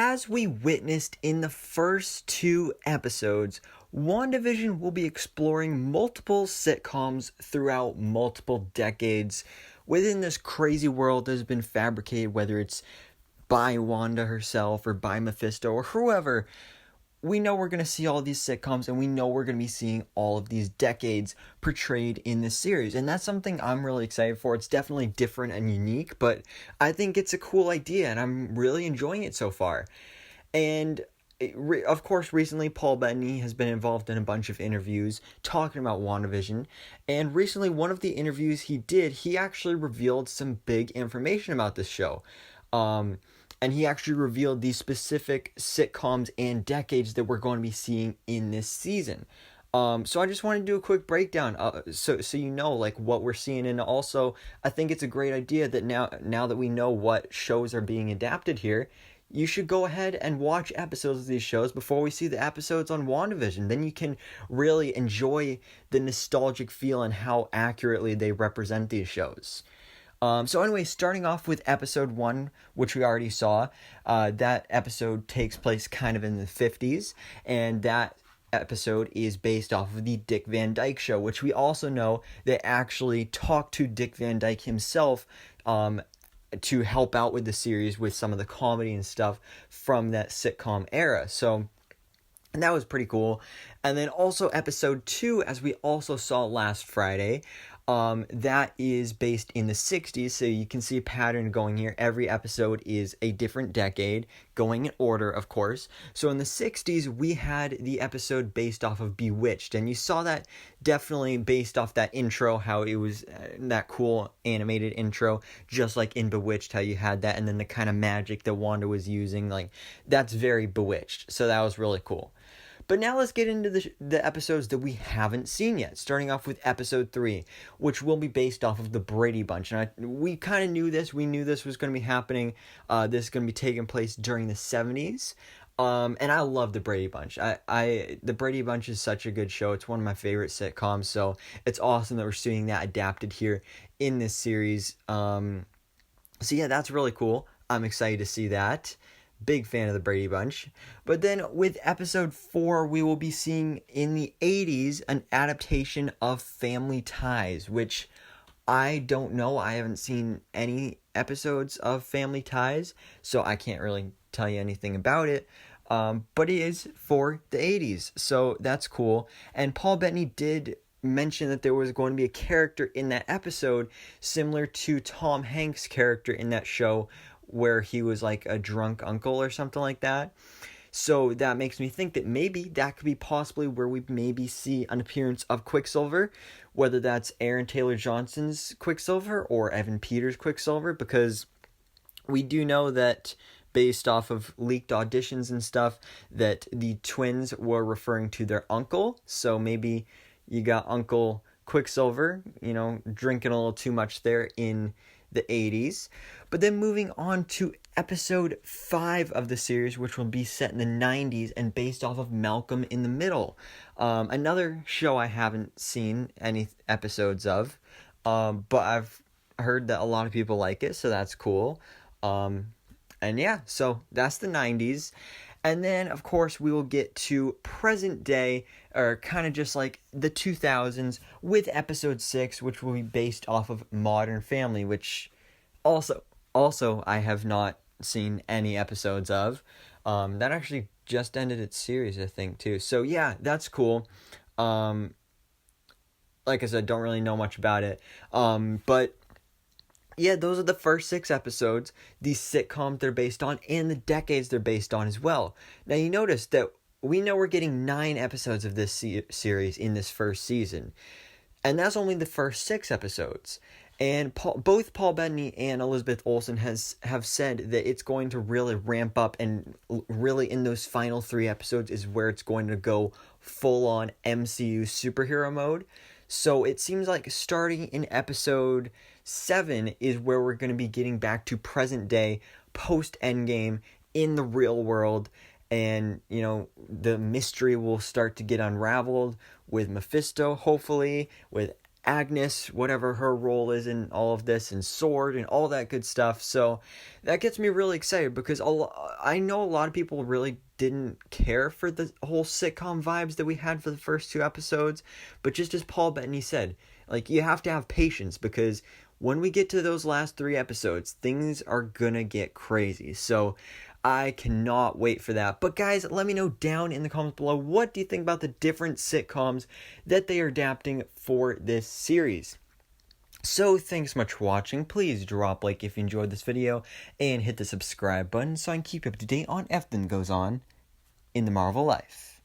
as we witnessed in the first two episodes, WandaVision will be exploring multiple sitcoms throughout multiple decades within this crazy world that has been fabricated, whether it's by Wanda herself or by Mephisto or whoever. We know we're going to see all these sitcoms, and we know we're going to be seeing all of these decades portrayed in this series. And that's something I'm really excited for. It's definitely different and unique, but I think it's a cool idea, and I'm really enjoying it so far. And of course, recently Paul Bettany has been involved in a bunch of interviews talking about WandaVision. And recently, one of the interviews he did, he actually revealed some big information about this show. And he actually revealed these specific sitcoms and decades that we're going to be seeing in this season. So I just want to do a quick breakdown, so you know like what we're seeing, and also I think it's a great idea that now that we know what shows are being adapted here, you should go ahead and watch episodes of these shows before we see the episodes on WandaVision. Then you can really enjoy the nostalgic feel and how accurately they represent these shows. So anyway, starting off with episode 1, which we already saw, that episode takes place kind of in the 50s, and that episode is based off of the Dick Van Dyke Show, which we also know they actually talked to Dick Van Dyke himself to help out with the series with some of the comedy and stuff from that sitcom era. So and that was pretty cool. And then also episode 2, as we also saw last Friday, that is based in the 60s, so you can see a pattern going here. Every episode is a different decade, going in order, of course. So in the 60s, we had the episode based off of Bewitched, and you saw that definitely based off that intro, how it was that cool animated intro, just like in Bewitched, how you had that, and then the kind of magic that Wanda was using, like, that's very Bewitched, so that was really cool. But now let's get into the episodes that we haven't seen yet, starting off with episode 3, which will be based off of the Brady Bunch. And we kind of knew this. We knew this was going to be happening. This is going to be taking place during the 70s. And I love the Brady Bunch. The Brady Bunch is such a good show. It's one of my favorite sitcoms. So it's awesome that we're seeing that adapted here in this series. So yeah, that's really cool. I'm excited to see that. Big fan of the Brady Bunch. But then with episode 4, we will be seeing in the 80s an adaptation of Family Ties, which I don't know. I haven't seen any episodes of Family Ties, so I can't really tell you anything about it. But it is for the 80s, so that's cool. And Paul Bettany did mention that there was going to be a character in that episode similar to Tom Hanks' character in that show, where he was like a drunk uncle or something like that. So that makes me think that maybe that could be possibly where we maybe see an appearance of Quicksilver, whether that's Aaron Taylor Johnson's Quicksilver or Evan Peters' Quicksilver, because we do know that based off of leaked auditions and stuff that the twins were referring to their uncle. So maybe you got Uncle Quicksilver, drinking a little too much there in the 80s. But then moving on to episode 5 of the series, which will be set in the 90s and based off of Malcolm in the Middle. Another show I haven't seen any episodes of, but I've heard that a lot of people like it, so that's cool. And yeah, so that's the 90s. And then, of course, we will get to present day, or kind of just like the 2000s, with episode 6, which will be based off of Modern Family, which also I have not seen any episodes of. That actually just ended its series, I think, too. So yeah, that's cool. Like I said, don't really know much about it. But yeah, those are the first 6 episodes, the sitcoms they're based on, and the decades they're based on as well. Now, you notice that we know we're getting 9 episodes of this series in this first season, and that's only the first 6 episodes. And both Paul Bettany and Elizabeth Olsen have said that it's going to really ramp up, and really in those final 3 episodes is where it's going to go full-on MCU superhero mode. So it seems like starting in episode 7 is where we're going to be getting back to present day, post-Endgame, in the real world. And, the mystery will start to get unraveled with Mephisto, hopefully, with Agnes, whatever her role is in all of this, and Sword, and all that good stuff. So that gets me really excited because I know a lot of people really didn't care for the whole sitcom vibes that we had for the first 2 episodes. But just as Paul Bettany said, like, you have to have patience because when we get to those last 3 episodes, things are gonna get crazy. So I cannot wait for that. But guys, let me know down in the comments below, what do you think about the different sitcoms that they are adapting for this series? So thanks so much for watching. Please drop a like if you enjoyed this video and hit the subscribe button so I can keep you up to date on everything that goes on in the Marvel life.